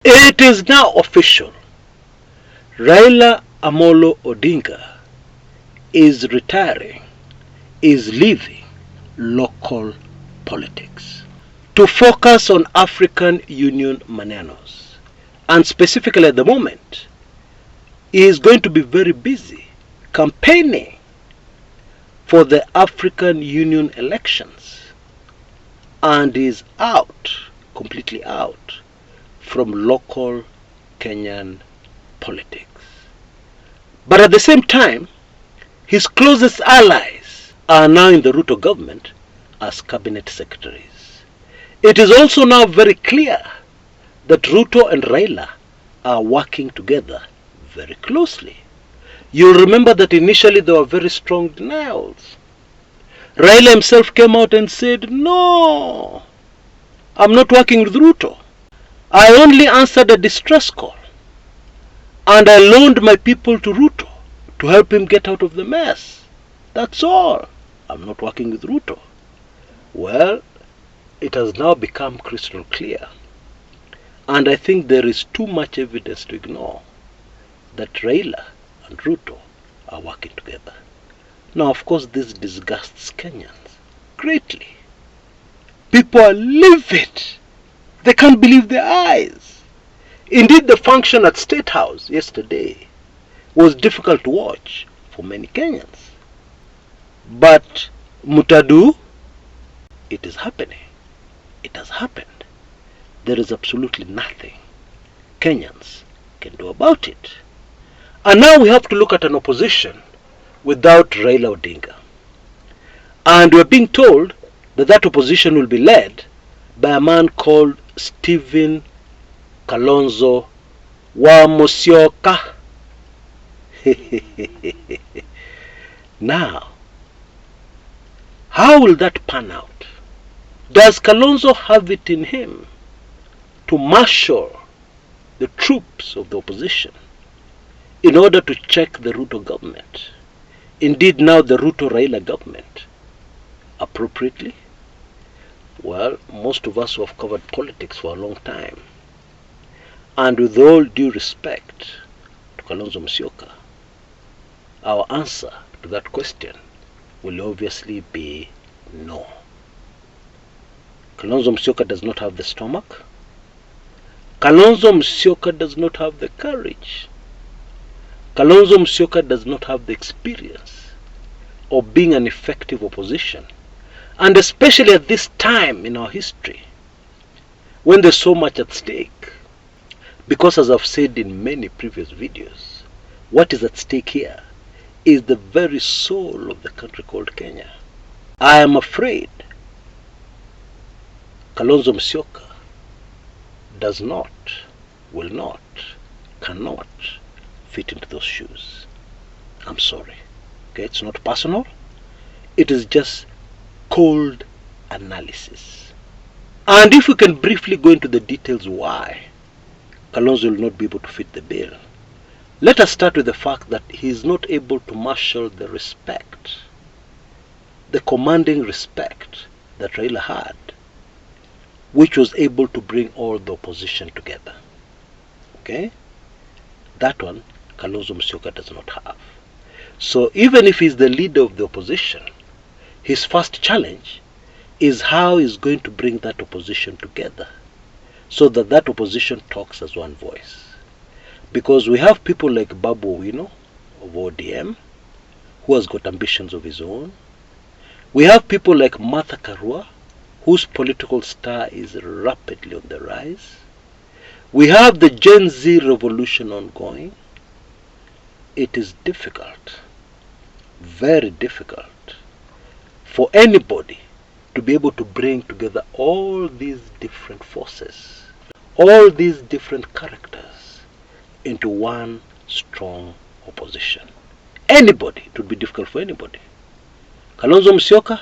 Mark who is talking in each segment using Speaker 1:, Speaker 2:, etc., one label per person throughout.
Speaker 1: It is now official. Raila Amolo Odinga is retiring, is leaving local politics to focus on African Union manenos. And specifically at the moment, he is going to be very busy campaigning for the African Union elections, and is out, completely out, from local Kenyan politics. But at the same time, his closest allies are now in the Ruto government as cabinet secretaries. It is also now very clear that Ruto and Raila are working together very closely. You'll remember that initially there were very strong denials. Raila himself came out and said, "No, I'm not working with Ruto. I only answered a distress call, and I loaned my people to Ruto to help him get out of the mess. That's all. I'm not working with Ruto." Well, it has now become crystal clear, and I think there is too much evidence to ignore, that Raila and Ruto are working together. Now, of course, this disgusts Kenyans greatly. People are livid. They can't believe their eyes. Indeed, the function at State House yesterday was difficult to watch for many Kenyans. But Mutadu, it is happening. It has happened. There is absolutely nothing Kenyans can do about it. And now we have to look at an opposition without Raila Odinga. And we're being told that that opposition will be led by a man called Stephen Kalonzo Musyoka. Now, how will that pan out? Does Kalonzo have it in him to marshal the troops of the opposition in order to check the Ruto government? Indeed, now the Ruto Raila government, appropriately? Well, most of us who have covered politics for a long time, and with all due respect to Kalonzo Musyoka, our answer to that question will obviously be no. Kalonzo Musyoka does not have the stomach. Kalonzo Musyoka does not have the courage. Kalonzo Musyoka does not have the experience of being an effective opposition. And especially at this time in our history, when there's so much at stake. Because as I've said in many previous videos, what is at stake here is the very soul of the country called Kenya. I am afraid Kalonzo Musyoka does not, will not, cannot fit into those shoes. I'm sorry. Okay, it's not personal. It is just cold analysis. And if we can briefly go into the details why Kalonzo will not be able to fit the bill, let us start with the fact that he is not able to marshal the respect, the commanding respect that Raila had, which was able to bring all the opposition together. Okay? That one Kalonzo Musyoka does not have. So even if he's the leader of the opposition, his first challenge is how he's going to bring that opposition together so that that opposition talks as one voice. Because we have people like Babu Owino of ODM, who has got ambitions of his own. We have people like Martha Karua, whose political star is rapidly on the rise. We have the Gen Z revolution ongoing. It is difficult, very difficult, for anybody to be able to bring together all these different forces, all these different characters into one strong opposition. Anybody, it would be difficult for anybody. Kalonzo Musyoka,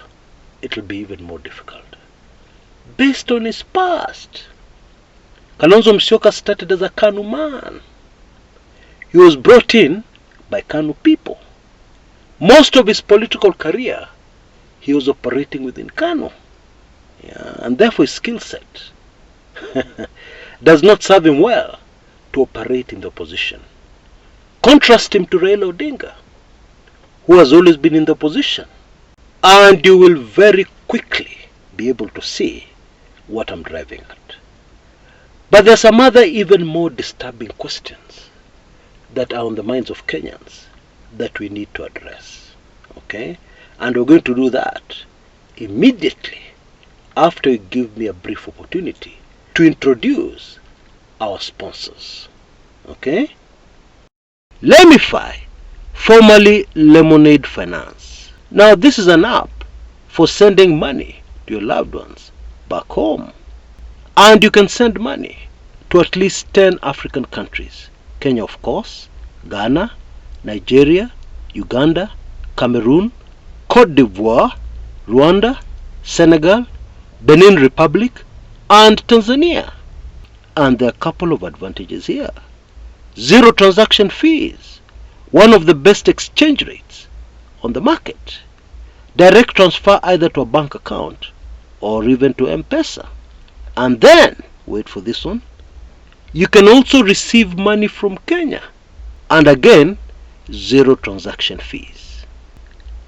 Speaker 1: it will be even more difficult. Based on his past, Kalonzo Musyoka started as a KANU man. He was brought in by KANU people. Most of his political career, he was operating within KANU. Yeah, and therefore his skill set does not serve him well to operate in the opposition. Contrast him to Raila Odinga, who has always been in the opposition, and you will very quickly be able to see what I'm driving at. But there are some other even more disturbing questions that are on the minds of Kenyans that we need to address. Okay? And we're going to do that immediately after you give me a brief opportunity to introduce our sponsors. Okay? LemFi, formerly Lemonade Finance. Now this is an app for sending money to your loved ones back home. And you can send money to at least 10 African countries. Kenya, of course, Ghana, Nigeria, Uganda, Cameroon, Cote d'Ivoire, Rwanda, Senegal, Benin Republic, and Tanzania. And there are a couple of advantages here. 0 transaction fees, one of the best exchange rates on the market. Direct transfer either to a bank account or even to Mpesa. And then, wait for this one, you can also receive money from Kenya. And again, 0 transaction fees.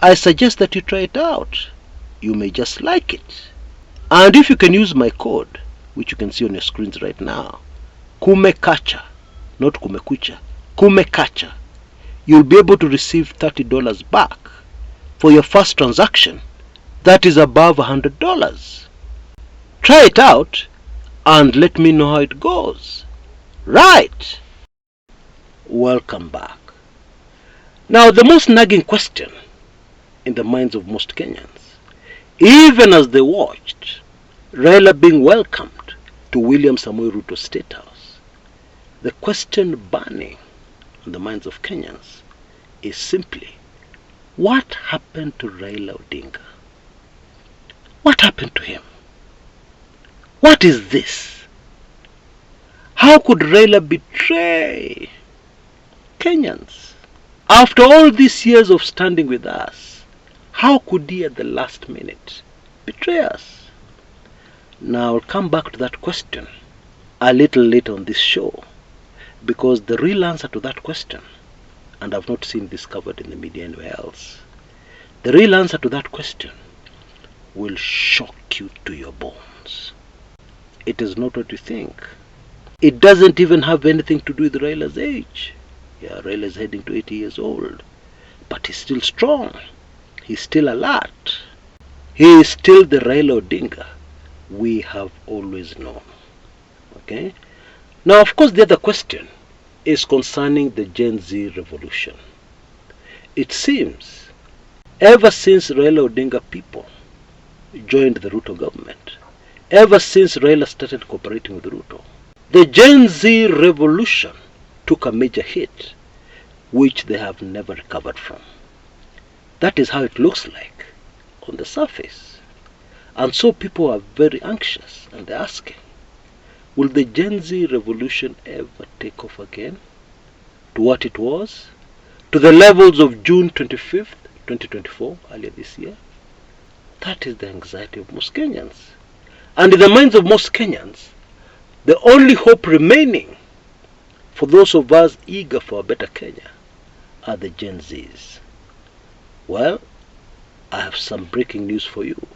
Speaker 1: I suggest that you try it out. You may just like it. And if you can use my code, which you can see on your screens right now, KUMEKACHA, not Kumekucha, KUMEKACHA, you'll be able to receive $30 back for your first transaction that is above $100. Try it out and let me know how it goes. Right. Welcome back. Now, the most nagging question in the minds of most Kenyans, even as they watched Raila being welcomed to William Samoei Ruto's State House, the question burning on the minds of Kenyans is simply, what happened to Raila Odinga? What happened to him? What is this? How could Raila betray Kenyans? After all these years of standing with us, how could he at the last minute betray us? Now I'll come back to that question a little later on this show, because the real answer to that question, and I've not seen this covered in the media anywhere else, the real answer to that question will shock you to your bones. It is not what you think. It doesn't even have anything to do with Raila's age. Yeah, Raila is heading to 80 years old. But he's still strong. He's still alert. He is still the Raila Odinga we have always known. Okay? Now, of course, the other question is concerning the Gen Z revolution. It seems, ever since Raila Odinga people joined the Ruto government, ever since Raila started cooperating with Ruto, the Gen Z revolution took a major hit, which they have never recovered from. That is how it looks like on the surface. And so people are very anxious and they're asking, will the Gen Z revolution ever take off again to what it was, to the levels of June 25th, 2024, earlier this year? That is the anxiety of most Kenyans. And in the minds of most Kenyans, the only hope remaining for those of us eager for a better Kenya are the Gen Zs. Well, I have some breaking news for you.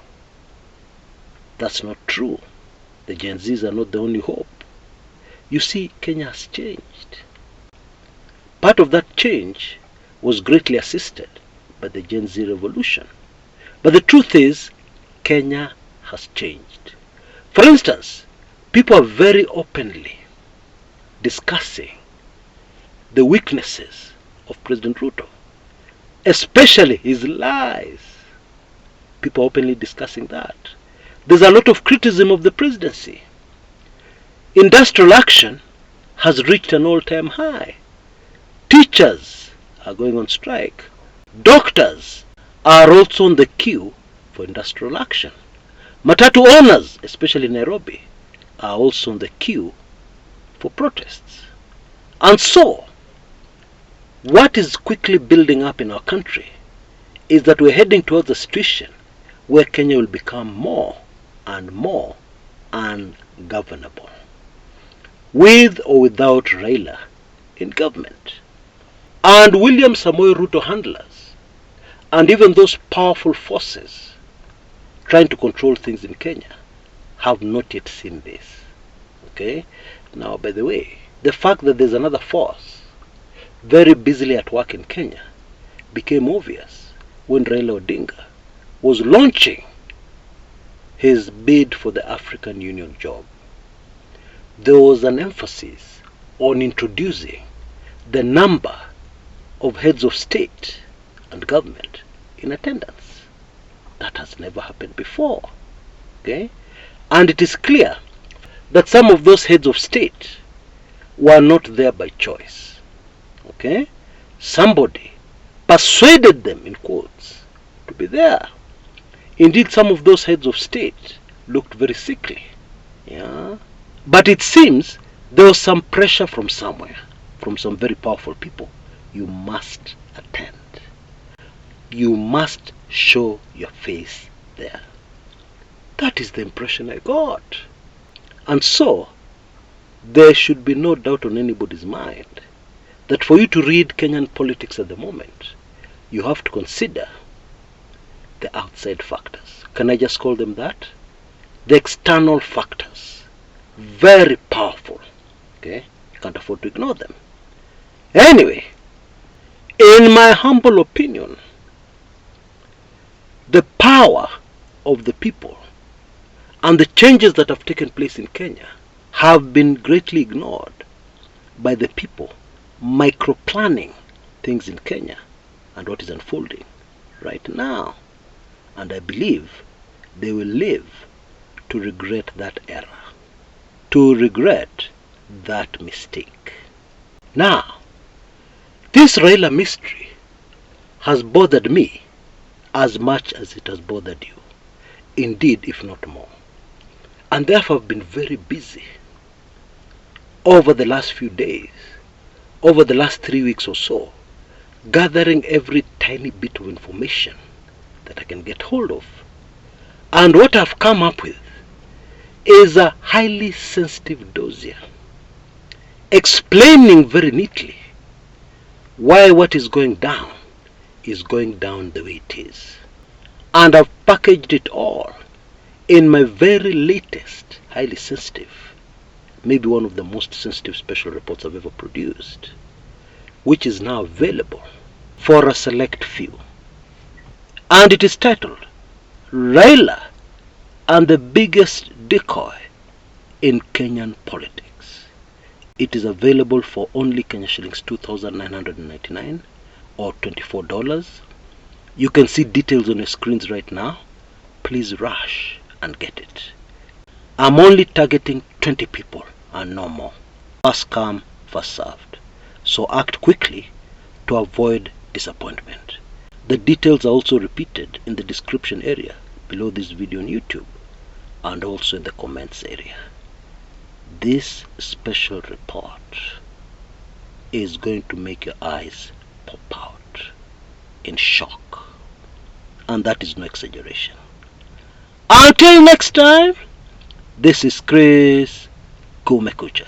Speaker 1: That's not true. The Gen Zs are not the only hope. You see, Kenya has changed. Part of that change was greatly assisted by the Gen Z revolution. But the truth is, Kenya has changed. For instance, people are very openly discussing the weaknesses of President Ruto, especially his lies. People are openly discussing that. There's a lot of criticism of the presidency. Industrial action has reached an all-time high. Teachers are going on strike. Doctors are also on the queue for industrial action. Matatu owners, especially in Nairobi, are also on the queue for protests. And so, what is quickly building up in our country is that we're heading towards a situation where Kenya will become more and more ungovernable. with or without Raila in government. And William Samoei Ruto handlers, and even those powerful forces trying to control things in Kenya, have not yet seen this. Okay? Now, by the way, the fact that there's another force very busily at work in Kenya became obvious when Raila Odinga was launching his bid for the African Union job. There was an emphasis on introducing the number of heads of state and government in attendance. That has never happened before. Okay? And it is clear that some of those heads of state were not there by choice. Okay? Somebody persuaded them, in quotes, to be there. Indeed, some of those heads of state looked very sickly. Yeah? But it seems there was some pressure from somewhere, from some very powerful people. You must attend. You must show your face there. That is the impression I got. And so, there should be no doubt on anybody's mind that for you to read Kenyan politics at the moment, you have to consider the outside factors. Can I just call them that? The external factors. Very powerful. Okay? You can't afford to ignore them. Anyway, in my humble opinion, the power of the people and the changes that have taken place in Kenya have been greatly ignored by the people micro-planning things in Kenya and what is unfolding right now. And I believe they will live to regret that error, to regret that mistake. Now, this Raila mystery has bothered me as much as it has bothered you. Indeed, if not more. And therefore I've been very busy over the last few days, over the last 3 weeks or so, gathering every tiny bit of information that I can get hold of. And what I've come up with is a highly sensitive dossier, explaining very neatly why what is going down the way it is. And I've packaged it all in my very latest, highly sensitive, maybe one of the most sensitive special reports I've ever produced, which is now available for a select few. And it is titled, Raila and the Biggest Decoy in Kenyan Politics. It is available for only Kenya shillings 2,999 or $24. You can see details on your screens right now. Please rush and get it. I'm only targeting 20 people and no more. First come, first served. So act quickly to avoid disappointment. The details are also repeated in the description area below this video on YouTube and also in the comments area. This special report is going to make your eyes pop out in shock. And that is no exaggeration. Until next time, this is Chris Kumekucha.